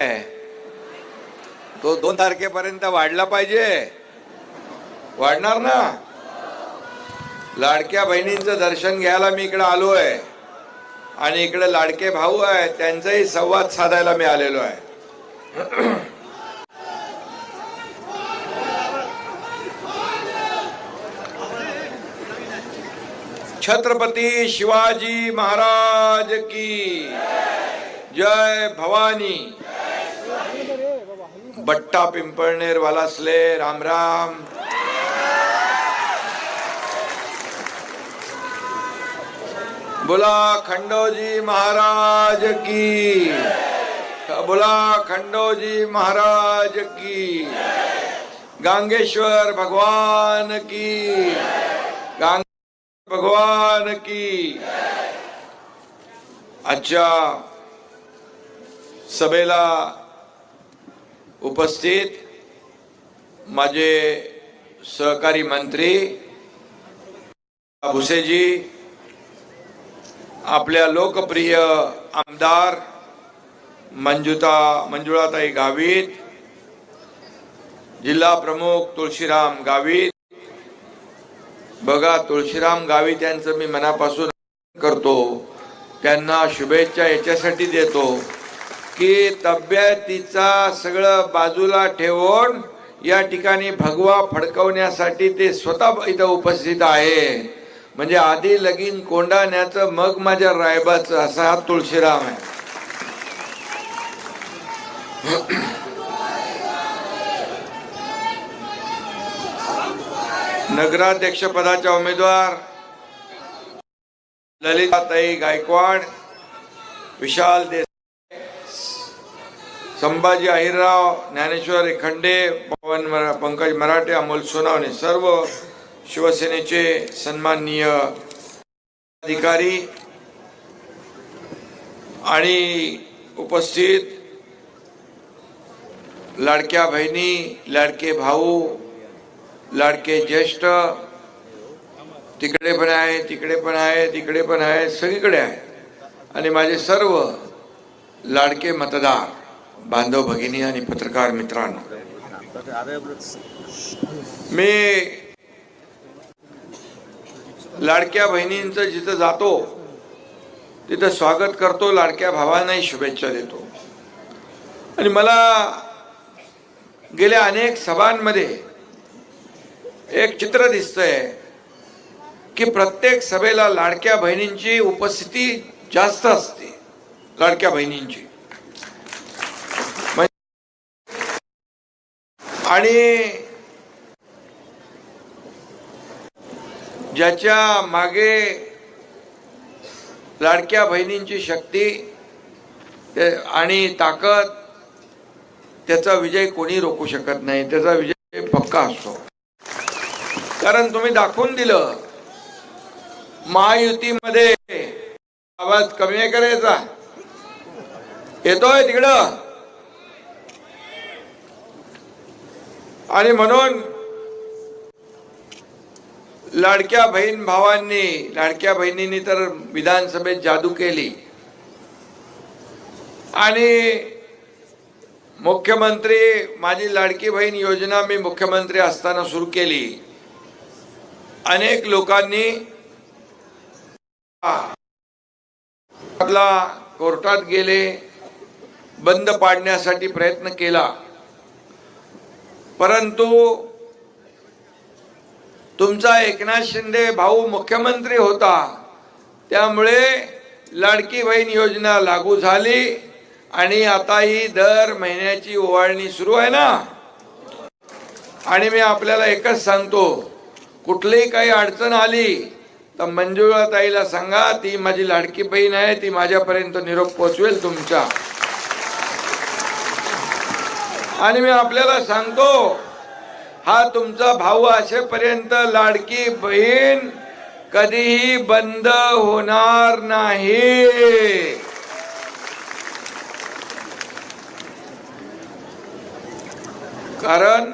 तो 2 तारखेपर्यंत वाढला पाहिजे. वाढणार ना. लाडक्या बहिणींचं दर्शन घ्यायला मी इकडे आलोय आणि इकडे लाडके भाऊ आहे त्यांचाही संवाद साधायला मी आलेलो आहे. छत्रपती शिवाजी महाराज की जय. भवानी. बट्टा पिंपळनेर वालासले राम राम. बोला खंडोजी महाराज की. बोला खंडोजी महाराज की. गांगेश्वर भगवान की. भगवान की. आजच्या सभेला उपस्थित माझे सहकारी मंत्री भुसेजी, आपल्या लोकप्रिय आमदार मंजुळाताई गावित, जिल्हा प्रमुख तुळशीराम गावित. बघा, तुळशीराम गावित यांचं मी मनापासून करतो, त्यांना शुभेच्छा याच्यासाठी देतो की तब्येतीचा सगळं बाजूला ठेवून या ठिकाणी भगवा फडकवण्यासाठी ते स्वतः इथं उपस्थित आहे. म्हणजे आधी लगीन कोंडाण्याचं मग माझ्या रायबाचं, असा हा तुळशीराम आहे. नगराध्यक्ष पदाच्या उमेदवार ललिताताई गायकवाड, विशाल देसाई, संभाजी अहिरराव, ज्ञानेश्वर एखंडे, पंकज मराठे, अमोल सोनावणे, सर्व शिवसेनेचे सन्माननीय अधिकारी आणि उपस्थित लाडक्या बहिणी, लाडके भाऊ, लाडके ज्येष्ठ, तिकडे पण आहे, तिकडे पण आहे, तिकडे पण आहे, सगळीकडे आहे, आणि माझे सर्व लाडके मतदार बांधव भगिनी आणि पत्रकार मित्रांनो, मी लाडक्या बहिणींचं जिथं जातो तिथं स्वागत करतो, लाडक्या भावांनाही शुभेच्छा देतो. आणि मला गेल्या अनेक सभांमध्ये एक चित्र दिसतंय की प्रत्येक सभेला लाडक्या बहिणींची उपस्थिती जास्त असते. लाडक्या बहिणींची आणि ज्याच्या मागे लाडक्या बहिणींची शक्ती आणि ताकद, त्याचा विजय कोणी रोखू शकत नाही. त्याचा विजय पक्का असतो. कारण तुम्ही दाखवून दिलं, महायुतीमध्ये आवाज कमी आहे करायचा, येतोय तिकडं, आणि म्हणून लाडक्या बहीण भावांनी, लाडक्या बहिणींनी तर विधानसभेत जादू केली. आणि मुख्यमंत्री, माझी लाडकी बहीण योजना मी मुख्यमंत्री असताना सुरू केली. अनेक लोकांनी कोर्टात गेले, बंद पाडण्यासाठी प्रयत्न केला, परंतु तुमचा एकनाथ शिंदे भाऊ मुख्यमंत्री होता, त्यामुळे लाडकी बहीण योजना लागू झाली. आणि आता ही दर महिन्याची ओवाळणी सुरू आहे ना. आणि मी आपल्याला एकच सांगतो, कुठलीही काही अडचण आली तर मंजुळाताईला सांगा, ती माझी लाडकी बहीण आहे, ती माझ्यापर्यंत निरोप पोहोचवेल तुमचा. आणि मी आपल्याला सांगतो, हा तुमचा भाऊ असेपर्यंत लाडकी बहीण कधीही बंद होणार नाही. कारण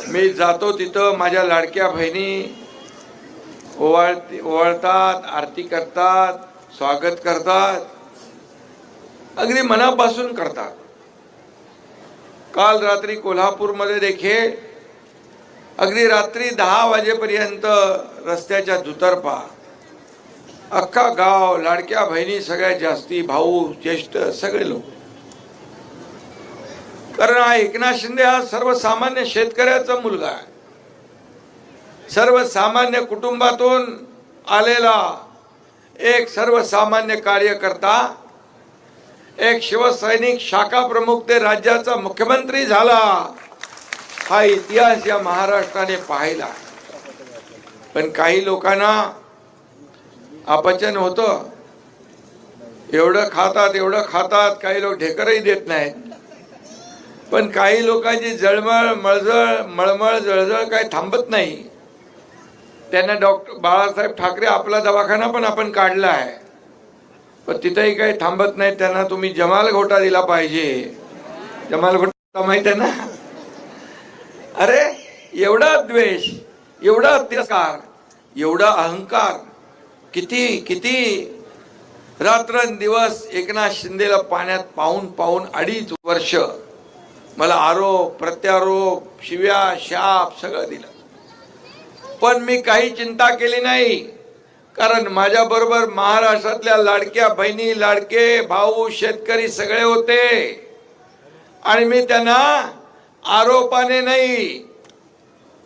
मी जातो तिथं माझ्या लाडक्या बहिणी ओवाळतात, आरती करतात, स्वागत करतात. अगदी मनापासून करतात. काल रात्री कोल्हापूरमध्ये देखील अगदी रात्री 10 वाजेपर्यंत रस्त्याच्या दुतर्फा अख्खा गाव, लाडक्या बहिणी सगळ्यात जास्ती, भाऊ ज्येष्ठ सगळे लोक. कारण हा एकनाथ शिंदे हा सर्वसामान्य शेतकऱ्याचा मुलगा आहे, सर्वसामान्य कुटुंबातून आलेला एक सर्वसामान्य कार्यकर्ता, एक शिवसैनिक शाखा प्रमुख ते राज्याचा मुख्यमंत्री झाला. हा इतिहास या महाराष्ट्राने पाहिला. पण काही लोकांना अपचन होतं, एवढं खातात, काही लोक ढेकरही देत नाहीत. पण काही लोकांची मळमळ जळजळ काही थांबत नाही. त्यांना डॉक्टर बाळासाहेब ठाकरे आपला दवाखाना पण आपण काढला आहे, पण तिथेही काही थांबत नाही. त्यांना तुम्ही जमाल घोटा दिला पाहिजे. जमाल घोटा माहित आहे ना? अरे एवढा द्वेष, एवढा तिरस्कार, एवढा अहंकार, किती रात्रंदिवस एकनाथ शिंदेला पाण्यात पाहून 2.5 वर्ष मला आरोप प्रत्यारोप, शिव्या शाप सगळं दिलं. पण मी काही चिंता केली नाही, कारण माझ्या बरोबर महाराष्ट्रातल्या लाडक्या बहिणी, लाडके भाऊ, शेतकरी सगळे होते. आणि मी त्यांना आरोपाने नाही,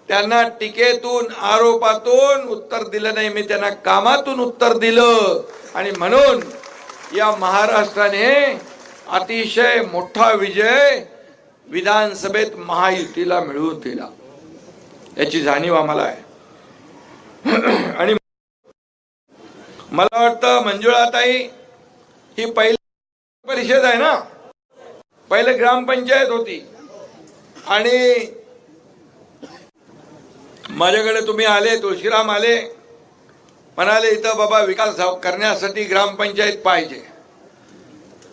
त्यांना टीकेतून, आरोपातून उत्तर दिलं नाही, मी त्यांना कामातून उत्तर दिलं. आणि म्हणून या महाराष्ट्राने अतिशय मोठा विजय विधानसभेत महायुतीला मिळवून दिला, याची जाणीव आम्हाला आहे. आणि मला वाटतं मंजुळाताई ही पहिली परिषद आहे ना, पहिले ग्रामपंचायत होती. आणि माझ्याकडे तुम्ही आले, तुळशीराम आले, म्हणाले इथं बाबा विकास करण्यासाठी ग्रामपंचायत पाहिजे.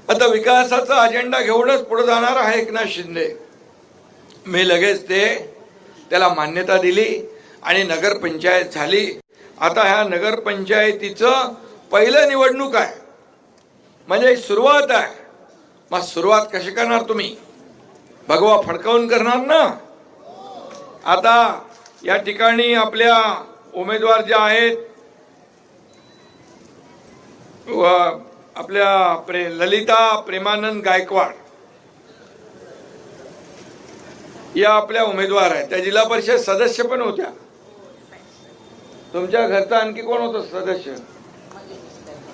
आता विकासाचा अजेंडा घेऊनच पुढे जाणार आहे एकनाथ शिंदे. मी लगेच त्याला मान्यता दिली आणि नगरपंचायत झाली. आता ह्या नगरपंचायतीचं पहिलं निवडणूक आहे, म्हणजे सुरुवात आहे. मग सुरुवात कशी करणार तुम्ही? भगवा फडकावून करणार ना? आता या ठिकाणी आपल्या उमेदवार ज्या आहेत, आपल्या ललिता प्रेमानंद गायकवाड या आपल्या उमेदवार आहेत. त्या जिल्हा परिषद सदस्य पण होत्या. तुमच्या घरचा आणखी कोण होतं सदस्य?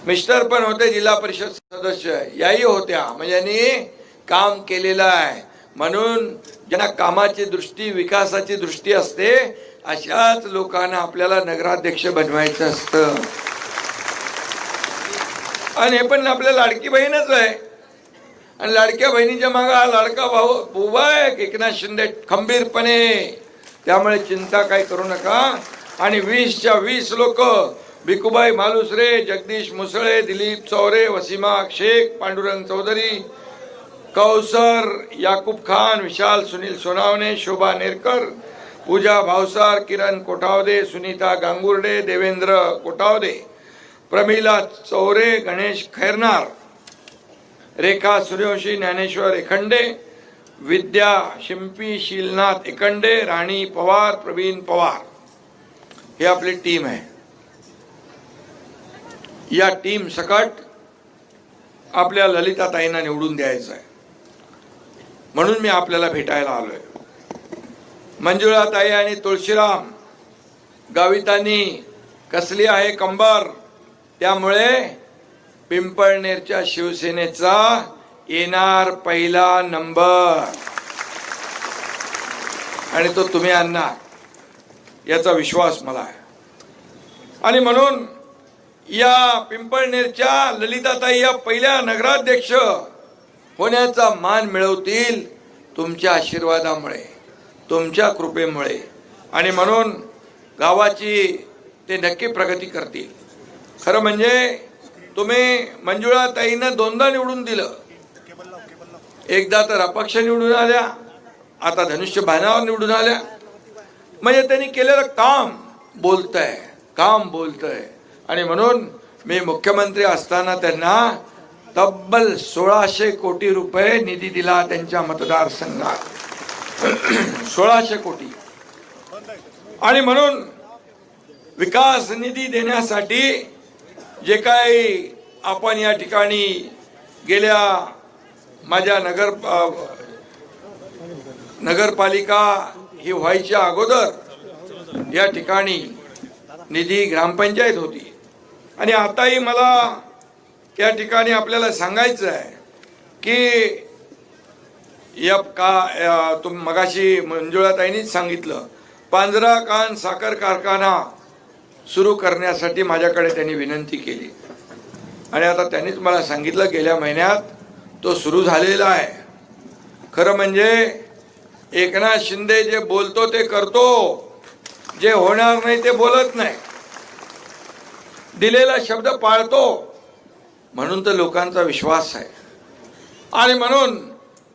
मिस्टर पण होते जिल्हा परिषद सदस्य, याही होत्या. म्हणजे यांनी काम केलेलं आहे. म्हणून ज्यांना कामाची दृष्टी, विकासाची दृष्टी असते, अशाच लोकांना आपल्याला नगराध्यक्ष बनवायचं असतं. आणि हे पण आपल्या लाडकी बहीणच आहे. आणि लाडक्या बहिणीच्या मागे हा लाडका भाऊ उभा आहे एकनाथ शिंदे खंबीरपणे. त्यामुळे चिंता काही करू नका. आणि 20च्या 20 लोक, भिकुबाई मालुसरे, जगदीश मुसळे, दिलीप चौरे, वसीमा शेख, पांडुरंग चौधरी, कौसर याकूब खान, विशाल सुनील सोनावणे, शोभा नेरकर, पूजा भावसार, किरण कोठावदे, सुनीता गांगुर्डे, देवेंद्र कोठावदे, प्रमिला चौरे, गणेश खैरनार, रेखा सूर्यवंशी, ज्ञानेश्वर एखंडे, विद्या शिंपी, शीलनाथ एखंडे, राणी पवार, प्रवीण पवार, ही आपली टीम आहे. या टीम सकट आपल्या ललिताताईंना निवडून द्यायचं आहे. म्हणून मी आपल्याला भेटायला आलोय. मंजुळाताई आणि तुळशीराम गावितांनी कसली आहे कंबर. त्यामुळे पिंपळनेरच्या शिवसेनेचा येणार पहिला नंबर, आणि तो तुम्ही आणणार याचा विश्वास मला आहे. आणि म्हणून या पिंपळनेरच्या ललिताताई या पहिल्या नगराध्यक्ष होण्याचा मान मिळवतील तुमच्या आशीर्वादामुळे, तुमच्या कृपेमुळे. आणि म्हणून गावाची ते नक्की प्रगती करतील. खरं म्हणजे तुम्ही मंजुळाताईंना 2दा निवडून दिलं. एकदा तर अपक्ष निवडून आल्या, आता धनुष्य बाणावर निवडून आल्या. म्हणजे त्यांनी केलेलं काम बोलतंय. आणि म्हणून मी मुख्यमंत्री असताना त्यांना तब्बल 1600 कोटी रुपये निधी दिला त्यांच्या मतदारसंघात. 1600 कोटी. आणि म्हणून विकास निधी देण्यासाठी जे काही आपण या ठिकाणी गेल्या माझ्या नगरपालिका ही व्हायच्या अगोदर या ठिकाणी निधी ग्रामपंचायत होती. आणि आताही मला या ठिकाणी आपल्याला सांगायचं आहे की तुम मगाशी मंजुळाताईंनीच सांगितलं, पांजरा कान साखर कारखाना सुरू करण्यासाठी माझ्याकडे त्यांनी विनंती केली. आणि आता त्यांनीच मला सांगितलं गेल्या महिन्यात तो सुरू झालेला आहे. खरं म्हणजे एकनाथ शिंदे जे बोलतो ते करतो, जे होणार नाही ते बोलत नाही, दिलेला शब्द पाळतो, म्हणून तर लोकांचा विश्वास आहे. आणि म्हणून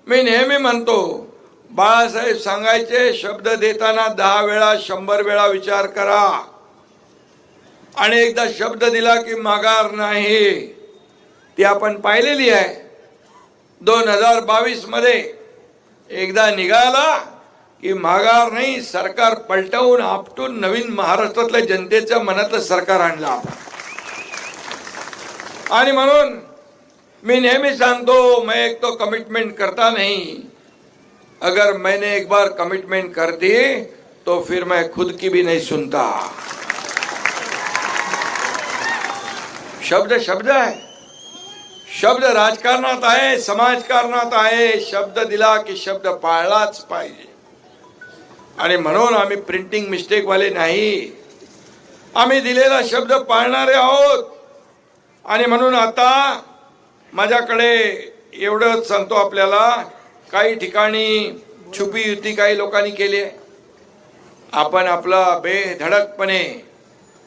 मी नेहमी म्हणतो, बाळासाहेब सांगायचे शब्द देताना 10 वेळा 100 वेळा विचार करा. आणि एकदा शब्द दिला की माघार नाही. ती आपण पाहिलेली आहे. 2022 मध्ये एकदा निघाला की माघार नाही. सरकार पलटवून आपटून नवीन महाराष्ट्रातल्या जनतेच्या मनातलं सरकार आणलं आपण. आणि म्हणून मी नेहमी सांगतो, मैं एक तो कमिटमेंट करता नहीं, अगर मैंने एक बार कमिटमेंट कर दी तो फिर मैं खुद की भी नहीं सुनता. शब्द शब्द आहे. शब्द राजकारणात आहे, समाजकारणात आहे. शब्द दिला की शब्द पाळलाच पाहिजे. आणि म्हणून आम्ही प्रिंटिंग मिस्टेक वाले नाही, आम्ही दिलेला शब्द पाळणारे आहोत. आणि म्हणून आता माझ्याकडे एवढंच सांगतो आपल्याला, काही ठिकाणी छुपी युती काही लोकांनी केली आहे. आपण आपला बेधडकपणे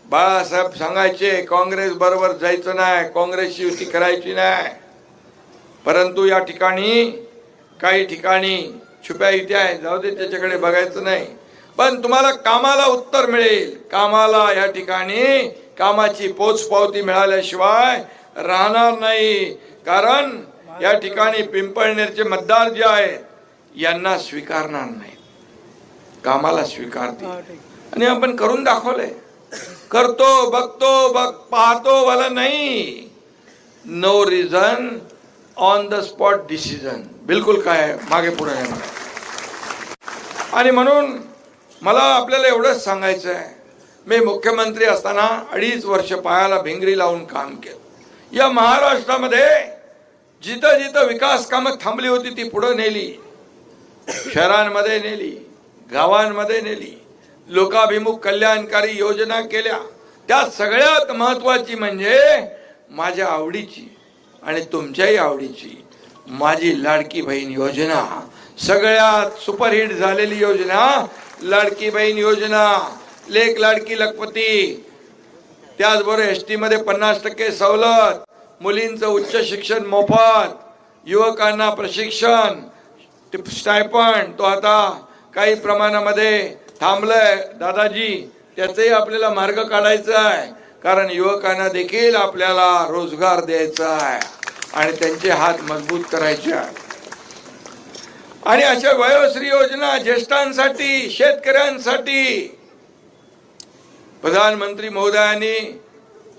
बाळासाहेब सांगायचे काँग्रेस बरोबर जायचं नाही, काँग्रेसची युती करायची नाही. परंतु या ठिकाणी काही ठिकाणी छुप्या युती आहे, जाऊ दे, त्याच्याकडे बघायचं नाही. पण तुम्हाला कामाला उत्तर मिळेल. कामाला या ठिकाणी कामाची पोचपावती मिळाल्याशिवाय राहणार नाही. कारण या ठिकाणी पिंपळनेरचे मतदार जे आहेत यांना स्वीकारणार नाही, कामाला स्वीकारते. आणि आपण करून दाखवलंय. करतो, बघतो, पाहतो वाला नाही. No reason, on the spot decision. बिलकुल काय मागे पुढे नाही. आणि म्हणून मला आपल्याला एवढंच सांगायचं आहे, मी मुख्यमंत्री असताना 2.5 वर्ष पायाला भिंगरी लावून काम केलं. या महाराष्ट्रामध्ये जिथं जिथं विकास कामं थांबली होती ती पुढे नेली. शहरांमध्ये नेली, गावांमध्ये नेली, लोकाभिमुख कल्याणकारी योजना केल्या. त्यात सगळ्यात महत्वाची म्हणजे माझ्या आवडीची आणि तुमच्याही आवडीची माझी लाडकी बहीण योजना. सगळ्यात सुपरहिट झालेली योजना लाडकी बहीण योजना. लेक लाडकी लखपती. त्याचबरोबर एसटी मध्ये 50% सवलत, मुलींचं उच्च शिक्षण मोफत, युवकांना प्रशिक्षण, स्टायपंड तो आता काही प्रमाणामध्ये थांबलंय दादाजी. त्याचंही आपल्याला मार्ग काढायचा आहे. कारण युवकांना देखील आपल्याला रोजगार द्यायचा आहे आणि त्यांचे हात मजबूत करायचे आहे. आणि अशा वयोश्री योजना ज्येष्ठांसाठी, शेतकऱ्यांसाठी प्रधानमंत्री महोदयांनी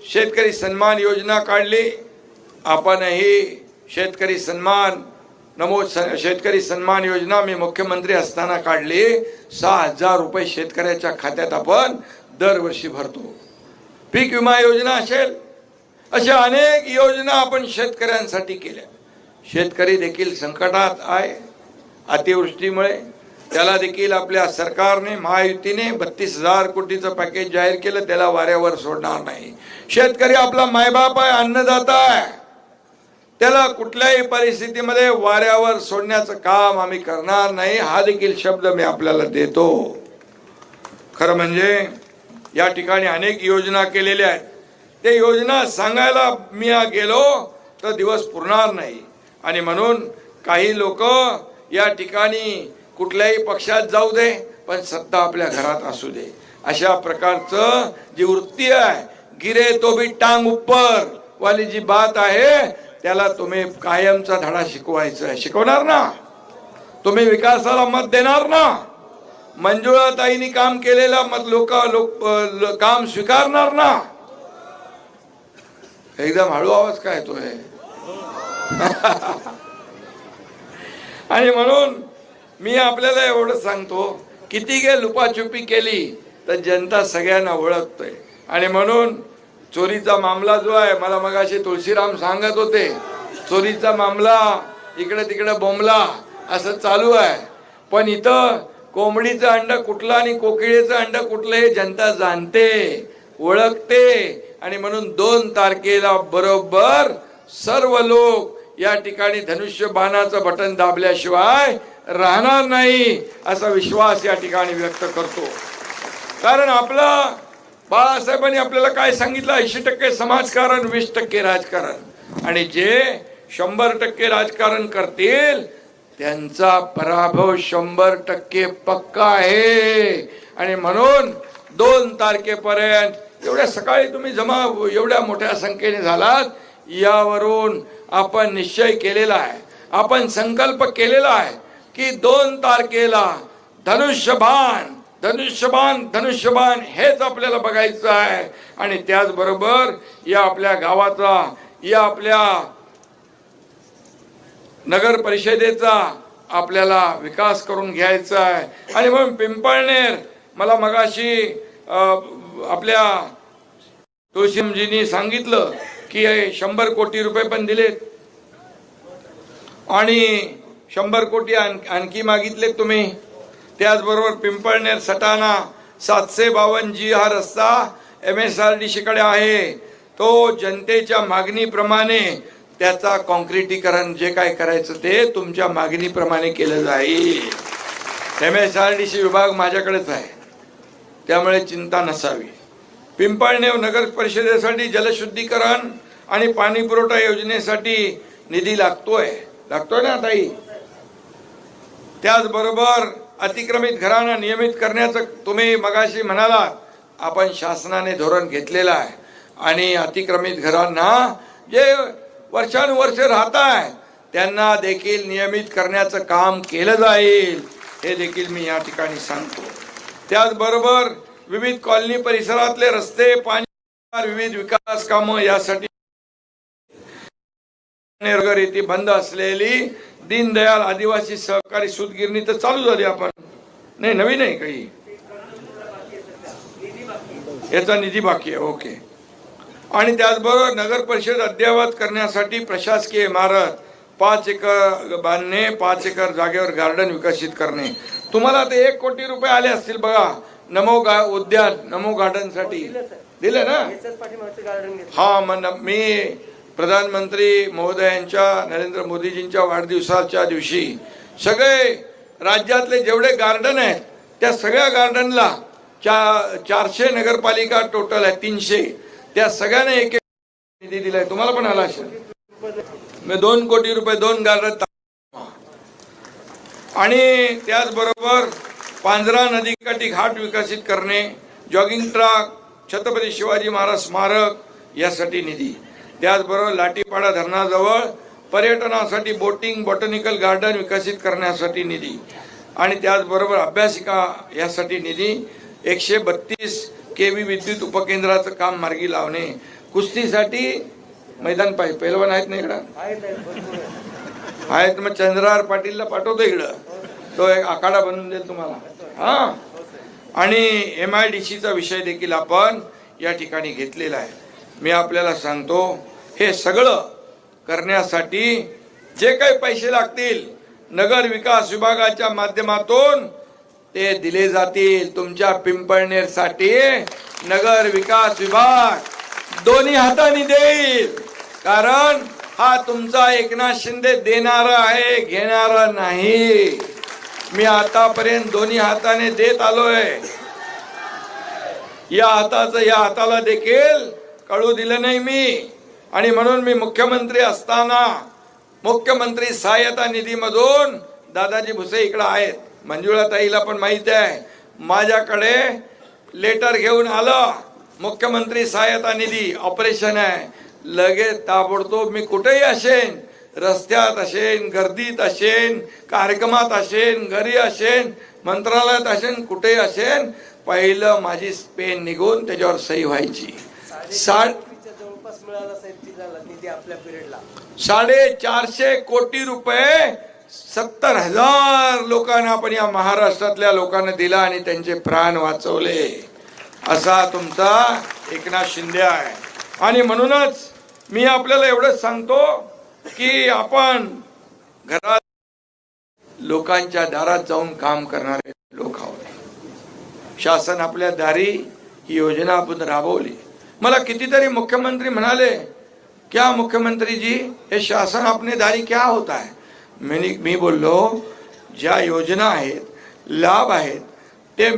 शेतकरी सन्मान योजना काढली. आपणही शेतकरी सन्मान शेतकरी सन्मान योजना मी मुख्यमंत्री असताना काढली. 6,000 रुपये शेतकऱ्याच्या खात्यात आपण दरवर्षी भरतो. पीक विमा योजना असेल, अशा अनेक योजना आपण शेतकऱ्यांसाठी केल्या. शेतकरी देखील संकटात आहे अतिवृष्टीमुळे. त्याला देखील आपल्या सरकारने, महायुतीने 32,000 कोटीचं पॅकेज जाहीर केलं. त्याला वाऱ्यावर सोडणार नाही. शेतकरी आपला मायबाप आहे, अन्नदाता आहे. त्याला कुठल्याही परिस्थितीमध्ये वाऱ्यावर सोडण्याचं काम आम्ही करणार नाही. हा देखील शब्द मी आपल्याला देतो. खरं म्हणजे या ठिकाणी अनेक योजना केलेल्या आहेत. ते योजना सांगायला मी गेलो तर दिवस पुरणार नाही. आणि म्हणून काही लोक या ठिकाणी कुठल्याही पक्षात जाऊ दे पण सत्ता आपल्या घरात असू दे, अशा प्रकारचं जी वृत्ती आहे, गिरे तो भी टांग ऊपर वाली जी बात आहे, त्याला तुम्ही कायमचा धडा शिकवायचा आहे. शिकवणार ना? तुम्ही विकासाला मत देणार ना? मंजुळाताईंनी काम केलेला मत लोक काम स्वीकारणार ना? एकदम हळू आवाज काय येतोय? आणि म्हणून मी आपल्याला एवढं सांगतो, किती गे लुपाछुपी केली तर जनता सगळ्यांना ओळखतोय. आणि म्हणून चोरीचा मामला जो आहे, मला मगाशी तुळशीराम सांगत होते, चोरीचा मामला इकडे तिकडे बोंबला असं चालू आहे. पण इथं कोंबडीचं अंड कुठलं आणि कोकिळेचं अंड कुठलं हे जनता जाणते, ओळखते. आणि म्हणून 2 तारखेला बरोबर सर्व लोक या ठिकाणी धनुष्यबाणाचं बटन दाबल्याशिवाय राहणार नाही असा विश्वास या ठिकाणी व्यक्त करतो. कारण आपला बाळासाहेबांनी आपल्याला काय सांगितलं? 80% समाजकारण, 20% राजकारण. आणि जे 100% राजकारण करतील त्यांचा पराभव 100% पक्का आहे. आणि म्हणून 2 तारखेपर्यंत एवढ्या सकाळी तुम्ही जमा एवढ्या मोठ्या संख्येने झालात, यावरून आपण निश्चय केलेला आहे, आपण संकल्प केलेला आहे की 2 तारखेला धनुष्यबाण धनुष्यबाण धनुष्यबाण हेच आपल्याला बघायचं आहे. आणि त्याचबरोबर या आपल्या गावाचा, या आपल्या नगर परिषदेचा आपल्याला विकास करून घ्यायचा आहे. आणि म्हणून पिंपळनेर, मला मगाशी आपल्या तुळशीजींनी सांगितलं की 100 कोटी रुपये पण दिलेत आणि 100 कोटी आणखी मागितले तुम्ही. त्याचबरोबर पिंपळनेर सटाणा 752G हा रस्ता MSRDC कडे आहे. तो जनतेच्या मागणीप्रमाणे त्याचा कॉन्क्रिटीकरण जे काय करायचं ते तुमच्या मागणीप्रमाणे केलं जाईल. MSRDC विभाग माझ्याकडेच आहे, त्यामुळे चिंता नसावी. पिंपळनेर नगर परिषदेसाठी जलशुद्धीकरण आणि पाणी पुरवठा योजनेसाठी निधी लागतोय ना ताई. त्याचबरोबर अतिक्रमित घरांना नियमित करण्याचं तुम्ही मगाशी म्हणालात, आपण शासनाने धोरण घेतलेलं आहे. आणि अतिक्रमित घरांना जे वर्षानुवर्ष राहत आहे त्यांना देखील नियमित करण्याचं काम केलं जाईल, हे देखील मी या ठिकाणी सांगतो. त्याचबरोबर विविध कॉलनी परिसरातले रस्ते, पाणी, विविध विकास कामं यासाठी येथे बंद असलेली दीनदयाल आदिवासी सहकारी सूतगिरणी तर चालू झाली. आपण नाही, नवीन आहे काही, याचा निधी बाकी आहे. ओके. आणि त्याचबरोबर नगर परिषद अद्ययावत करण्यासाठी प्रशासकीय इमारत 5 एकर बांधणे, 5 एकर जागेवर गार्डन विकसित करणे. तुम्हाला ते 1 कोटी रुपये आले असतील बघा, नमो उद्यान, नमो गार्डन साठी दिले ना. हा, मी प्रधानमंत्री महोदयांच्या, नरेंद्र मोदीजींच्या वाढदिवसाच्या दिवशी सगळे राज्यातले जेवढे गार्डन आहेत त्या सगळ्या गार्डनला 400 नगरपालिका टोटल आहे, 300, त्या सगळ्यांना 1 निधी दिलाय. तुम्हाला पण आला असेल. 2 कोटी रुपये 2 गार्डन. आणि त्याचबरोबर पांझरा नदीकाठी घाट विकसित करणे, जॉगिंग ट्रॅक, छत्रपती शिवाजी महाराज स्मारक यासाठी निधी. त्याचबरोबर लाटीपाडा धरणाजवळ पर्यटनासाठी बोटिंग, बॉटनिकल गार्डन विकसित करण्यासाठी निधी. आणि त्याचबरोबर अभ्यासिका यासाठी निधी. 132 kV विद्युत उपकेंद्राचं काम मार्गी लावणे. कुस्तीसाठी मैदान पाहिजे, पहिलवान आहेत ना इकडं? आहेत. मग चंद्रहार पाटीलला पाठवतो इकडं, तो एक आखाडा बनवून देईल तुम्हाला. हा. आणि MIDCचा विषय देखील आपण या ठिकाणी घेतलेला आहे. मी आपल्याला सांगतो, हे सगळं करण्यासाठी जे काही पैसे लागतील नगर विकास विभागाच्या माध्यमातून ते दिले जातील. तुमच्या पिंपळनेर साठी नगर विकास विभाग दोन्ही हाताने देईल. कारण हा तुमचा एकनाथ शिंदे देणारा आहे, घेणारा नाही. मी आतापर्यंत दोन्ही हाताने देत आलोय. या हाताचं या हाताला देखील कळू दिलं नाही मी. आणि म्हणून मी मुख्यमंत्री असताना मुख्यमंत्री सहाय्यता निधीमधून दादाजी भुसे इकडे आहेत, मंजुळाताईला पण माहिती आहे, माझ्याकडे लेटर घेऊन आलं. मुख्यमंत्री सहाय्यता निधी ऑपरेशन आहे, लगेच ताबडतोब मी कुठेही असेन, रस्त्यात असेन, गर्दीत असेन, कार्यक्रमात असेन, घरी असेन, मंत्रालयात असेन, कुठेही असेन, पहिलं माझी पेन निघून त्याच्यावर सही व्हायची. 450 कोटी रुपये 70,000 लोकांना आपण या महाराष्ट्रातल्या लोकांना दिला आणि त्यांचे प्राण वाचवले. असा तुमचा एकनाथ शिंदे आहे. आणि म्हणूनच मी आपल्याला एवढंच सांगतो की आपण घरात लोकांच्या दारात जाऊन काम करणारे लोक आहोत. शासन आपल्या दारी ही योजना आपण राबवली. मला कितीतरी मुख्यमंत्री म्हणाले, क्या मुख्यमंत्री जी हे शासन अपने दारी क्या होता है. मी बोललो, ज्या योजना आहेत, लाभ आहेत, ते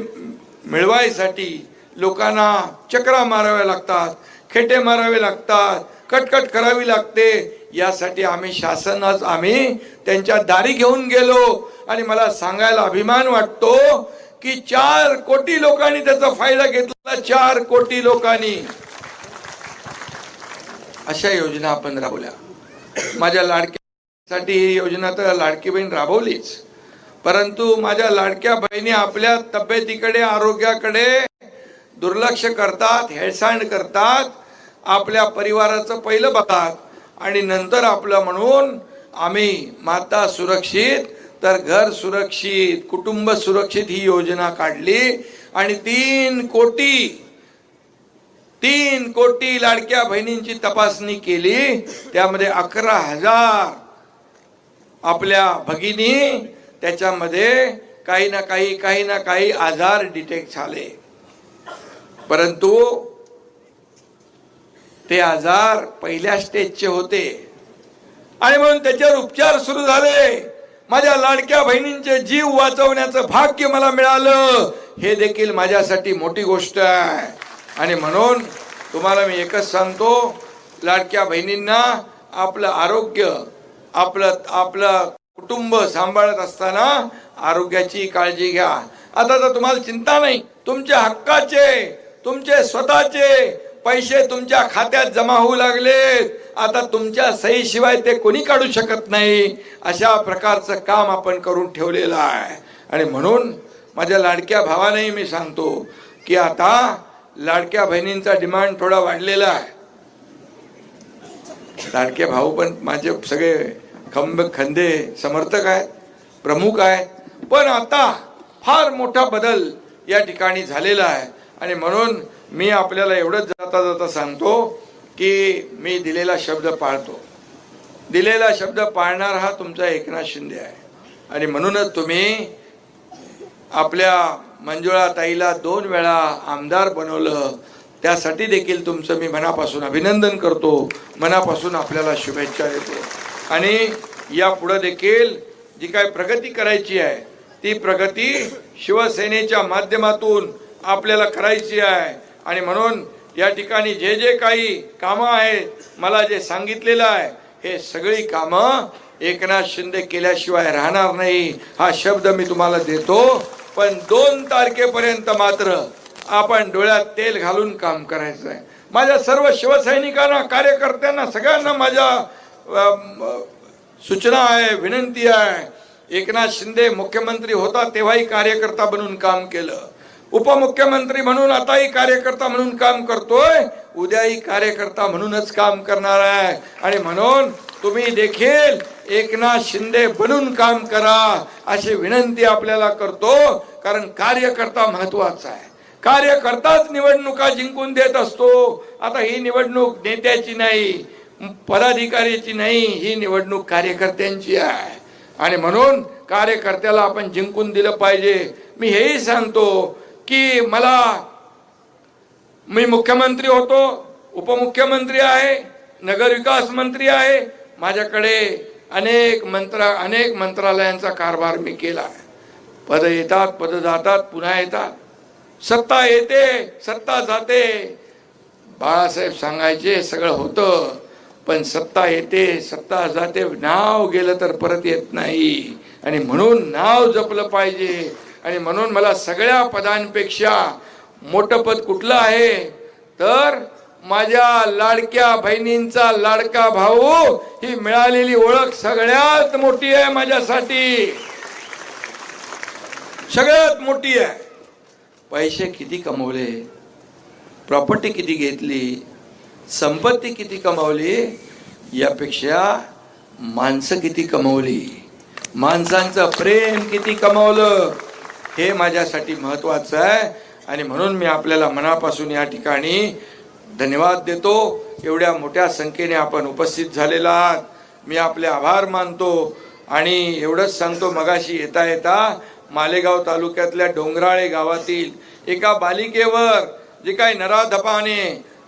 मिळवायसाठी लोकांना चक्रा माराव्या लागतात, खेटे मारावे लागतात, कटकट करावी लागते. यासाठी आम्ही त्यांच्या दारी घेऊन गेलो. आणि मला सांगायला अभिमान वाटतो की 4 कोटी लोकांनी त्याचा फायदा घेतला. 4 कोटी लोकांनी अशा योजना आपण राबवल्या. माझ्या लाडक्यासाठी ही योजना तर लाडकी बहीण राबवलीच, परंतु माझ्या लाडक्या बहिणी आपल्या तब्येतीकडे, आरोग्याकडे दुर्लक्ष करतात, हेळसांड करतात, आपल्या परिवाराचं पहिलं बघतात आणि नंतर आपलं म्हणून आम्ही माता सुरक्षित तर घर सुरक्षित, कुटुंब सुरक्षित ही योजना काढली. आणि 3 कोटी लाडक्या बहिणींची तपासणी केली. त्यामध्ये 11,000 आपल्या भगिनी त्याच्यामध्ये काही ना काही आजार डिटेक्ट झाले. परंतु ते आजार पहिल्या स्टेजचे होते आणि म्हणून त्याच्यावर उपचार सुरू झाले. माझ्या लाडक्या बहिणींचे जीव वाचवण्याचं भाग्य मला मिळालं, हे देखील माझ्यासाठी मोठी गोष्ट आहे. आणि म्हणून तुम्हाला मी एकच सांगतो, लाडक्या बहिणींना आपलं आरोग्य, आपलं कुटुंब सांभाळत असताना आरोग्याची काळजी घ्या. आता तर तुम्हाला चिंता नाही, तुमच्या हक्काचे, तुमचे स्वतःचे पैसे तुमच्या खात्यात जमा होऊ लागलेत. आता तुमच्या सहीशिवाय ते कोणी काढू शकत नाही. अशा प्रकारचं काम आपण करून ठेवलेलं आहे. आणि म्हणून माझ्या लाडक्या भावानेही मी सांगतो की आता लाडक्या बहिणींचा डिमांड थोडा वाढलेला आहे. लाडके भाऊ पण माझे सगळे खंदे समर्थक आहेत, प्रमुख आहेत. पण आता फार मोठा बदल या ठिकाणी झालेला आहे. आणि म्हणून मी आपल्याला एवढंच जाता सांगतो की मी दिलेला शब्द पाळतो. दिलेला शब्द पाळणार हा तुमचा एकनाथ शिंदे आहे. आणि म्हणूनच तुम्ही आपल्या मंजुळा ताईला 2 वेळा आमदार बनवलं. त्यासाठी देखील तुमचं मी मनापासून अभिनंदन करतो, मनापासून आपल्याला शुभेच्छा देतो. आणि यापुढे देखील जी काय प्रगती करायची आहे ती प्रगती शिवसेनेच्या माध्यमातून आपल्याला करायची आहे. आणि म्हणून या ठिकाणी जे काही कामं आहेत, मला जे सांगितलेलं आहे, हे सगळी कामं एकनाथ शिंदे केल्याशिवाय राहणार नाही, हा शब्द मी तुम्हाला देतो. पण 2 तारखेपर्यंत मात्र आपण डोळ्यात तेल घालून काम करायचं आहे. माझ्या सर्व शिवसैनिकांना, कार्यकर्त्यांना, सगळ्यांना माझ्या सूचना आहे, विनंती आहे. एकनाथ शिंदे मुख्यमंत्री होता तेव्हाही कार्यकर्ता बनून काम केलं, उपमुख्यमंत्री म्हणून आताही कार्यकर्ता म्हणून काम करतोय, उद्याही कार्यकर्ता म्हणूनच काम करणार आहे. आणि म्हणून तुम्ही देखील एकनाथ शिंदे बनून काम करा अशी विनंती आपल्याला करतो. कारण कार्यकर्ता महत्वाचा आहे. कार्यकर्ताच निवडणुका जिंकून देत असतो. आता ही निवडणूक नेत्याची नाही, पदाधिकाऱ्याची नाही, ही निवडणूक कार्यकर्त्यांची आहे. आणि म्हणून कार्यकर्त्याला आपण जिंकून दिलं पाहिजे. मी हेही सांगतो की मी मुख्यमंत्री होतो, उपमुख्यमंत्री आहे, नगरविकास मंत्री आहे. माझ्याकडे अनेक मंत्रालयांचा कारभार मी केला. पद येतात, पद जातात, पुन्हा येतात. सत्ता येते, सत्ता जाते. बाळासाहेब सांगायचे सगळं होतं, पण सत्ता येते, सत्ता जाते, नाव गेलं तर परत येत नाही. आणि म्हणून नाव जपलं पाहिजे. आणि म्हणून मला सगळ्या पदांपेक्षा मोठं पद कुठलं आहे तर माझ्या लाडक्या बहिणींचा लाडका भाऊ ही मिळालेली ओळख सगळ्यात मोठी आहे माझ्यासाठी, सगळ्यात मोठी आहे. पैसे किती कमवले, प्रॉपर्टी किती घेतली, संपत्ती किती कमावली, यापेक्षा माणसं किती कमवली, माणसांचं प्रेम किती कमावलं, हे माझ्यासाठी महत्वाचं आहे. आणि म्हणून मी आपल्याला मनापासून या ठिकाणी धन्यवाद देतो. एवढ्या मोठ्या संख्येने आपण उपस्थित झालेला आहात, मी आपले आभार मानतो. आणि एवढंच सांगतो, मगाशी येता येता मालेगाव तालुक्यातल्या डोंगराळे गावातील एका बालिकेवर जे काय नराधपाने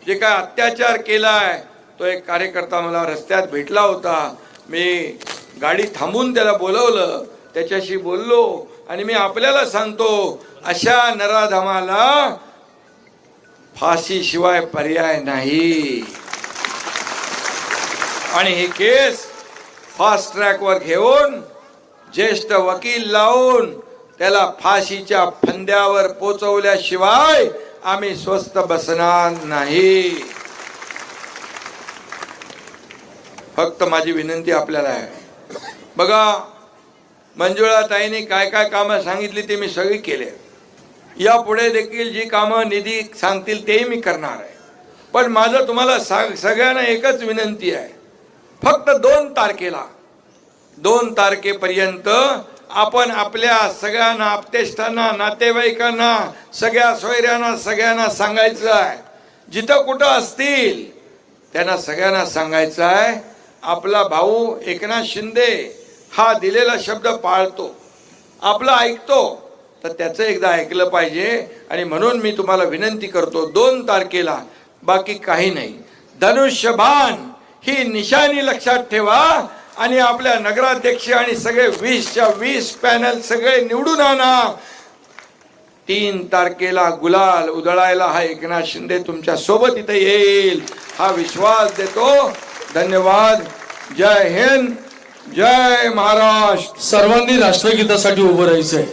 जे काय अत्याचार केलाय, तो एक कार्यकर्ता मला रस्त्यात भेटला होता. मी गाडी थांबून त्याला बोलवलं, त्याच्याशी बोललो आणि मी आपल्याला सांगतो, अशा नराधमाला फाशी शिवाय पर्याय नाही. आणि ही केस फास्ट ट्रॅकवर घेऊन ज्येष्ठ वकील लावून त्याला फाशीच्या फंद्यावर पोचवल्याशिवाय आम्ही स्वस्थ बसणार नाही. फक्त माझी विनंती आपल्याला आहे, बघा मंजुळा ताईंनी काय काय कामं सांगितली ते मी सगळी केले. यापुढे देखील जी कामं निधी सांगतील तेही मी करणार आहे. पण माझं तुम्हाला सगळ्यांना एकच विनंती आहे, फक्त 2 तारखेपर्यंत आपण आपल्या सगळ्यांना, आपतेष्टांना, नातेवाईकांना, सगळ्या सोयऱ्यांना, सगळ्यांना सांगायचं आहे, जिथं कुठं असतील त्यांना सगळ्यांना सांगायचं आहे, आपला भाऊ एकनाथ शिंदे हा दिलेला शब्द पाळतो, आपला ऐकतो, तर त्याचं एकदा ऐकलं पाहिजे. आणि म्हणून मी तुम्हाला विनंती करतो, 2 तारखेला बाकी काही नाही, धनुष्यबाण ही निशाणी लक्षात ठेवा आणि आपल्या नगराध्यक्ष आणि सगळे 20च्या 20 पॅनल सगळे निवडून आणा. 3 तारखेला गुलाल उधळायला हा एकनाथ शिंदे तुमच्या सोबत इथे येईल, हा विश्वास देतो. धन्यवाद. जय हिंद, जय महाराष्ट्र. सर्वांनी राष्ट्रगीतासाठी उभं राहायचंय.